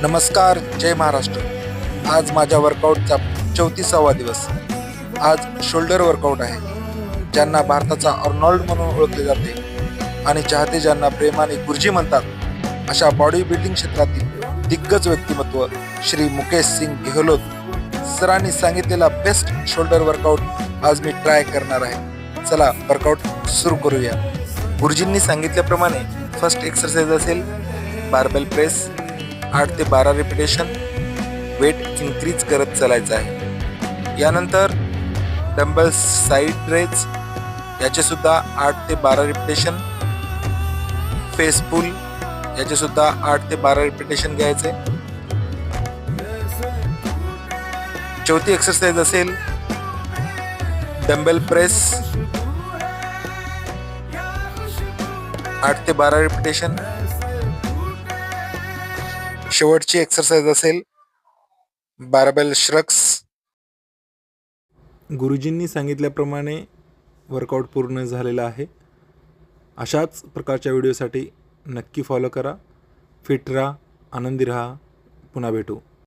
नमस्कार, जय महाराष्ट्र। आज माझ्या वर्कआउटचा 34वा दिवस। आज शोल्डर वर्कआउट आहे, ज्यांना भारताचा अर्नॉल्ड म्हणून ओळखले जाते आणि चाहते ज्यांना प्रेमाने गुरुजी म्हणतात, अशा बॉडी बिल्डिंग क्षेत्रातील दिग्गज व्यक्तिमत्व श्री मुकेश सिंग गेहलोत सरांनी सांगितलेला बेस्ट शोल्डर वर्कआउट आज मी ट्राय करणार आहे। चला वर्कआउट सुरू करूया। गुरुजींनी सांगितल्याप्रमाणे फर्स्ट एक्सरसाइज असेल बारबेल प्रेस, 8 ते 12 रिपिटेशन, वेट इन्क्रीज करत चालायचं आहे। यानंतर डंबल्स साइड रेज, याचे सुद्धा 8 ते 12 रिपिटेशन, फेस पुल, याचे सुद्धा 8 ते 12 रिपिटेशन घ्यायचे। चौथी एक्सरसाइज असेल डंबेल प्रेस, 8 ते 12 रिपिटेशन। शेवटची एक्सरसाइज असेल बारबेल श्रक्स। गुरुजींनी सांगितल्याप्रमाणे वर्कआउट पूर्ण झालेला आहे। अशाच प्रकारच्या व्हिडिओसाठी नक्की फॉलो करा। फिट राहा, आनंदी राहा। पुन्हा भेटू।